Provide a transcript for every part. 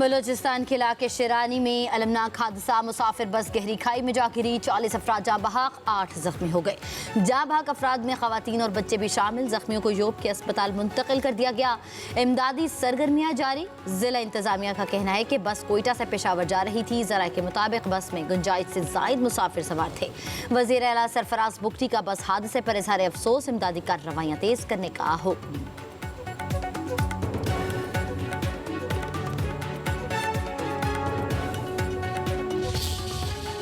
बलोचिस्तान के इलाके शेरानी में अलमनाक हादसा, मुसाफिर बस गहरी खाई में जा गिरी, 40 अफराद जाँ बहक, 8 जख्मी हो गए। जाँ बहक अफराद में खवातीन और बच्चे भी शामिल। जख्मियों को योब के अस्पताल मुंतकिल कर दिया गया। इमदादी सरगर्मियाँ जारी। जिला इंतजामिया का कहना है कि बस कोयटा से पेशावर जा रही थी। जरा के मुताबिक बस में गुंजाइश से जायद मुसाफिर सवार थे। वज़ीर आला सरफराज बुगटी का बस हादसे पर इजहार अफसोस, इमदादी कार्रवाइयाँ तेज करने का हुक्म।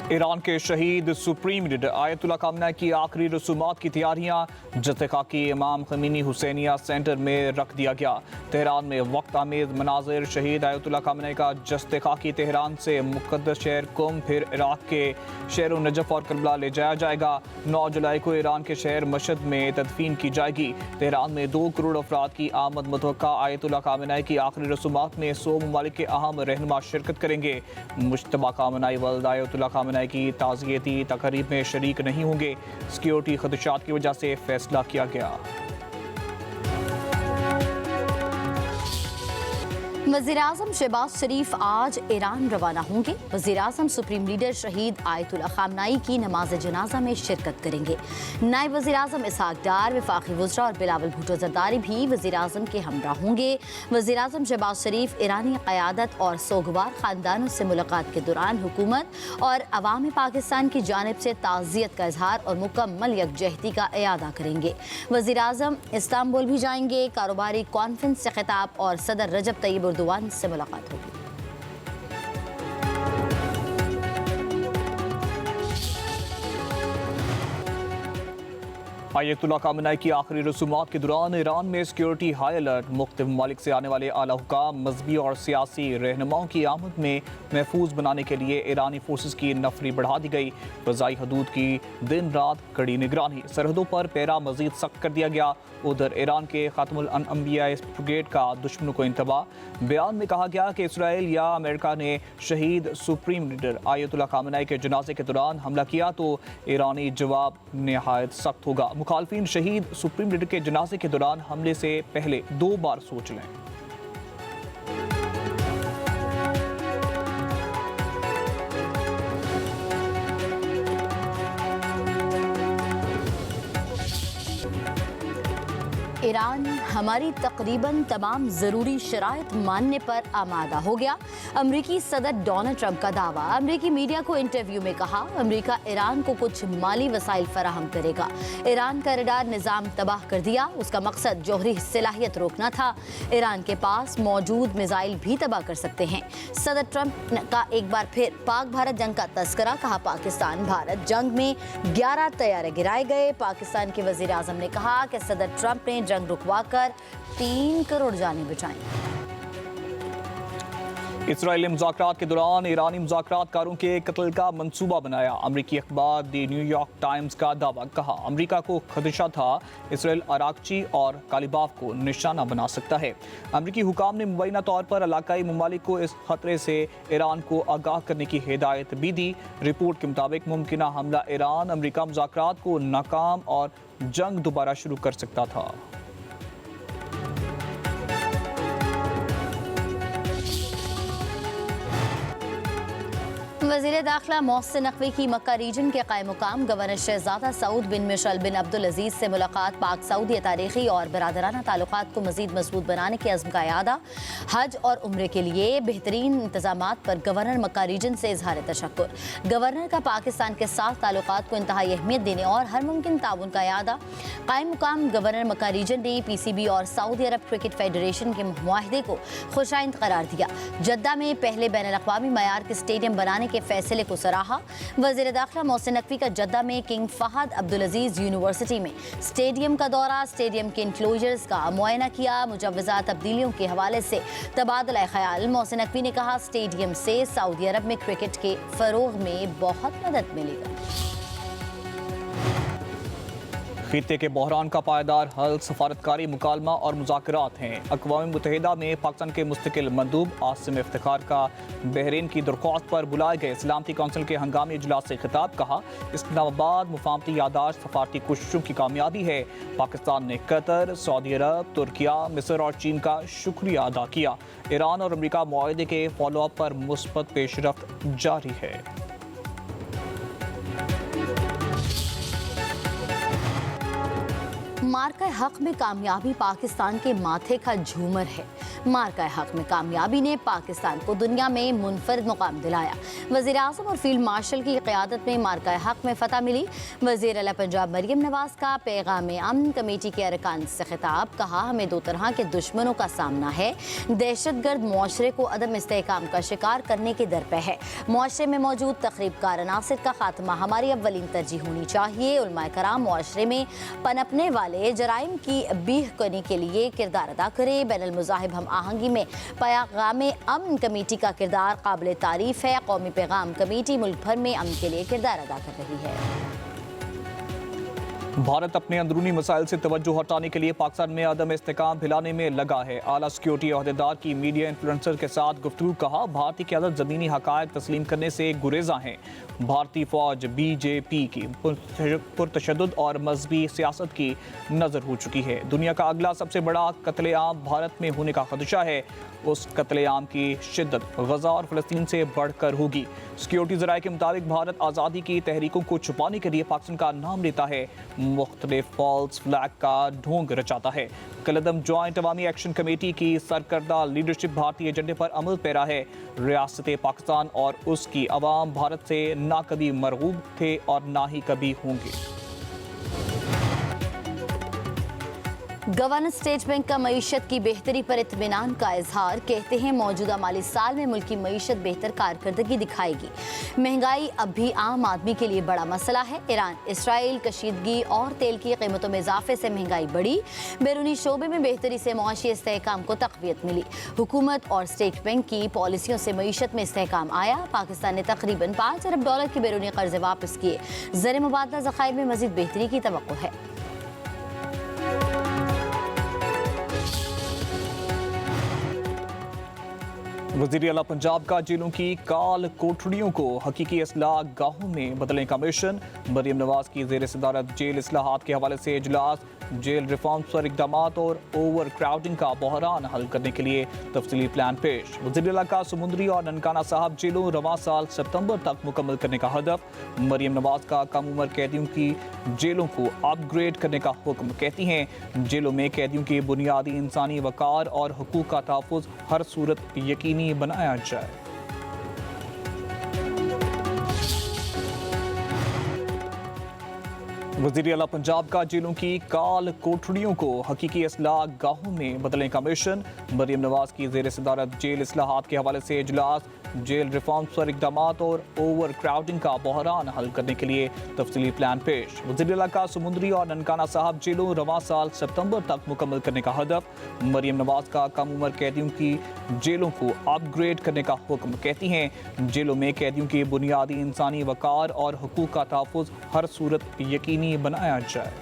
ईरान के शहीद सुप्रीम लीडर आयतुल्लाह खामनेई की आखिरी रसूमात की तैयारियां जस्ते खाकी इमाम खमीनी हुसैनिया सेंटर में रख दिया गया। तेहरान में वक्त आमेज मनाजिर, शहीद आयतुल्लाह खामनेई का जस्ते खाकी तेहरान से मुक़द्दस शहर कुम, फिर इराक के शहरों नजफ और करबला ले जाया जाएगा। 9 जुलाई को ईरान के शहर मशहद में तदफीन की जाएगी। तेहरान में 2 करोड़ अफराद की आमद मुतवक्का। आयतुल्लाह खामनेई की आखिरी रसूमात में 100 ममालिक के अहम रहनुमा शिरकत करेंगे। मुश्तबा खामनेई वल्द आयतुल्लाह खामनेई की ताज़ियती तकरीब में शरीक नहीं होंगे। सिक्योरिटी खदशात की वजह से फैसला किया गया। वज़ीर-ए-आज़म शहबाज शरीफ आज ईरान रवाना होंगे। वज़ीर-ए-आज़म सुप्रीम लीडर शहीद आयतुल्लाह खामनेई की नमाज जनाजा में शिरकत करेंगे। नायब वज़ीर-ए-आज़म इसहाक डार, वफाकी वज़रा और बिलावल भुट्टो ज़रदारी भी वज़ीर-ए-आज़म के हमरा होंगे। वज़ीर-ए-आज़म शहबाज शरीफ ईरानी क़यादत और सोगवार ख़ानदानों से मुलाकात के दौरान हुकूमत और अवाम पाकिस्तान की जानिब से ताज़ियत का इजहार और मुकम्मल यकजहती का इयादा करेंगे। वज़ीर-ए-आज़म इस्तांबुल भी जाएंगे। कारोबारी कॉन्फ्रेंस से खिताब और सदर रजब तैयब एर्दोगान से मुलाकात होगी। आयतुल्लाह खामनेई की आखिरी रसूमात के दौरान ईरान में सिक्योरिटी हाई अलर्ट। मुख्तलिफ ममालिक से आने वाले आला हुकाम, मजहबी और सियासी रहनुमाओं की आमद में महफूज बनाने के लिए ईरानी फोर्सेस की नफरी बढ़ा दी गई। फ़ज़ाई हदूद की दिन रात कड़ी निगरानी, सरहदों पर पैरा मजीद सख्त कर दिया गया। उधर ईरान के खातमुल अनबिया ब्रिगेड का दुश्मनों को इंतबाह। बयान में कहा गया कि इसराइल या अमेरिका ने शहीद सुप्रीम लीडर आयतुल्लाह खामनेई के जनाजे के दौरान हमला किया तो ईरानी जवाब नहायत सख्त होगा। मुखालफिन शहीद सुप्रीम लीडर के जनाजे के दौरान हमले से पहले 2 बार सोच लें। ईरान हमारी तकरीबन तमाम ज़रूरी शराइत मानने पर आमादा हो गया। अमरीकी सदर डोनाल्ड ट्रंप का दावा। अमरीकी मीडिया को इंटरव्यू में कहा, अमरीका ईरान को कुछ माली वसाइल फराहम करेगा। ईरान का रडार निज़ाम तबाह कर दिया। उसका मकसद जौहरी सलाहियत रोकना था। ईरान के पास मौजूद मिसाइल भी तबाह कर सकते हैं। सदर ट्रंप का एक बार फिर पाक भारत जंग का तस्करा। कहा, पाकिस्तान भारत जंग में 11 तैयारे गिराए गए। पाकिस्तान के वज़ीर आज़म ने कहा कि सदर ट्रंप ने जंग रुकवाकर 3 करोड़ जानें बचाई। इसराइली मुज़ाकरात के दौरान ईरानी मुज़ाकरातकारों के कत्ल का मंसूबा बनाया। अमरीकी अखबार दी न्यूयॉर्क टाइम्स का दावा। कहा, अमरीका को खदशा था इसराइल अराकची और कालिबाफ को निशाना बना सकता है। अमरीकी हुकाम ने मुबैना तौर पर इलाकाई ममालिक को इस खतरे से ईरान को आगाह करने की हिदायत भी दी। रिपोर्ट के मुताबिक मुमकिना हमला ईरान अमरीका मुज़ाकरात को नाकाम और जंग दोबारा शुरू कर सकता था। वज़ीर दाखिला मोहसिन नकवी की मक्का रीजन के क़ायम मुकाम गवर्नर शहजादा सऊद बिन मिशेल बिन अब्दुल अजीज़ से मुलाकात। पाक सऊदी तारीख़ी और बरादराना ताल्लुक़ात को मज़ीद मजबूत बनाने के अज़्म का यादा। हज और उम्रे के लिए बेहतरीन इंतज़ामात पर गवर्नर मक्का रीजन से इजहार तशक्कुर। गवर्नर का पाकिस्तान के साथ ताल्लुक़ात को इंतहाई अहमियत देने और हर मुमकिन ताउन का यादा। क़ायम मुकाम गवर्नर मक्का रीजन ने PCB और सऊदी अरब क्रिकेट फेडरेशन के मुआहदे को खुशाइंद करार दिया। जद्दा में पहले बैनुल-अक़वामी मयार के स्टेडियम बनाने के फैसले को सराहा। वज़ीर दाखिला मोहसिन नकवी का जद्दा में किंग फहद अब्दुल अजीज़ यूनिवर्सिटी में स्टेडियम का दौरा, स्टेडियम के इंक्लोजर्स का मुआयना किया। मुजव्वज़ा तब्दीलियों के हवाले से तबादला ख्याल। मोहसिन नकवी ने कहा, स्टेडियम से सऊदी अरब में क्रिकेट के फ़रोग़ में बहुत मदद मिलेगी। खित्ते के बहरान का पायदार हल सफारतकारी मुकालमा और मुज़ाकरात हैं। अक़वाम मुत्तहिदा में पाकिस्तान के मुस्तकिल मंदूब आसिम इफ्तिखार का बहरीन की दरख्वास्त पर बुलाए गए सलामती कौंसिल के हंगामी इजलास से खिताब। कहा, इस्लामाबाद मुफाहमती यादाश्त सफारती कोशिशों की कामयाबी है। पाकिस्तान ने कतर, सऊदी अरब, तुर्किया, मिस्र और चीन का शुक्रिया अदा किया। ईरान और अमेरिका मुआहदे के फॉलो अप पर मुस्बत पेशरफ्त जारी है। मार्का हक में कामयाबी पाकिस्तान के माथे का झूमर है। मार्का हक में कामयाबी ने पाकिस्तान को दुनिया में मुनफरद मुकाम दिलाया। वज़ीर आज़म और फील्ड मार्शल की क़यादत में मार्का हक में फतह मिली। वज़ीर आला पंजाब मरियम नवाज का पैगाम अमन कमेटी के अरकान से खिताब। कहा, हमें दो तरह के दुश्मनों का सामना है। दहशतगर्द मुआशरे को अदम इस्तेहकाम का शिकार करने के दर पे है। मुआशरे में मौजूद तखरीबकार अनासिर का खात्मा हमारी अव्वलीन तरजीह होनी चाहिए। उलमाए कराम मुआशरे में पनपने वाले जराइम की बीह करने के लिए किरदार अदा करे। बैनुल मज़ाहिब हम आहंगी में पैगाम अमन कमेटी का किरदार काबिल तारीफ है। कौमी पैगाम कमेटी मुल्क भर में अमन के लिए किरदार अदा कर रही है। भारत अपने अंदरूनी मसाइल से तवज्जो हटाने के लिए पाकिस्तान में अदम इस्तेहकाम फैलाने में लगा है। आला सिक्योरिटी अहदेदार की मीडिया इन्फ्लुएंसर के साथ गुफ्तगू। कहा, भारतीय क़यादत ज़मीनी हक़ाइक़ तस्लीम करने से गुरेज़ा हैं। भारतीय फ़ौज बीजेपी की पुरतशद्दुद और मजहबी सियासत की नज़र हो चुकी है। दुनिया का अगला सबसे बड़ा कत्लेआम भारत में होने का खदशा है। उस कत्लेआम की शिद्दत गजा और फ़लस्तीन से बढ़कर होगी। सिक्योरिटी ज़राए के मुताबिक भारत आज़ादी की तहरीकों को छुपाने के लिए पाकिस्तान का नाम लेता है, मुख्तलिफ फॉल्स फ्लैग का ढोंग रचाता है। कलदम जॉइंट अवामी एक्शन कमेटी की सरकर्दा लीडरशिप भारतीय एजेंडे पर अमल पैरा है। रियासत पाकिस्तान और उसकी अवाम भारत से ना कभी मरगूब थे और ना ही कभी होंगे। गवर्नर स्टेट बैंक का मईशत की बेहतरी पर इत्मीनान का इजहार। कहते हैं, मौजूदा माली साल में मुल्क की मईशत बेहतर कारकर्दगी दिखाएगी। महंगाई अब भी आम आदमी के लिए बड़ा मसला है। ईरान, इसराइल, कशीदगी और तेल की कीमतों में इजाफे से महंगाई बढ़ी। बैरूनी शोबे में बेहतरी से मुआशी इस्तेहकाम को तक़वियत मिली। हुकूमत और स्टेट बैंक की पॉलिसियों से मईशत में इस्तेहकाम आया। पाकिस्तान ने तकरीबन $5 अरब के बैरूनी कर्जे वापस किए। ज़र मुबादला ज़खायर में मज़ीद बेहतरी की तवक्को है। वज़ीर आला पंजाब का जेलों की काल कोठड़ियों को हकीकी इस्लाह गाहों में बदलने का मिशन। मरियम नवाज की ज़ेर सदारत जेल इस्लाहात के हवाले से इजलास। जेल रिफॉर्म्स पर इक़दामात और ओवर क्राउडिंग का बहरान हल करने के लिए तफसीली प्लान पेश। वज़ीर आला का समुंदरी और ननकाना साहब जेलों रवां साल सितंबर तक मुकम्मल करने का हदफ। मरियम नवाज का कम उम्र कैदियों की जेलों को अपग्रेड करने का हुक्म। कहती हैं, जेलों में कैदियों के बुनियादी इंसानी वक़ार और हुकूक का तहफ़्फ़ुज़ हर सूरत यकीनी बनाया जाए। वज़ीर आला पंजाब का जेलों की काल कोठड़ियों को हकीकी इस्लाह गाहों में बदलने का मिशन। मरियम नवाज की ज़ेर सदारत जेल इस्लाहात के हवाले से इजलास। जेल रिफॉर्म्स पर इक़दामात और ओवर क्राउडिंग का बहरान हल करने के लिए तफसीली प्लान पेश। वज़ीर आला का समुंदरी और ननकाना साहब जेलों रवां साल सितंबर तक मुकम्मल करने का हदफ। मरियम नवाज का कम उम्र कैदियों की जेलों को अपग्रेड करने का हुक्म। कहती हैं, जेलों में कैदियों के बुनियादी इंसानी वक़ार और हुकूक का तहफ़्फ़ुज़ हर सूरत यकीनी बनाया जाए।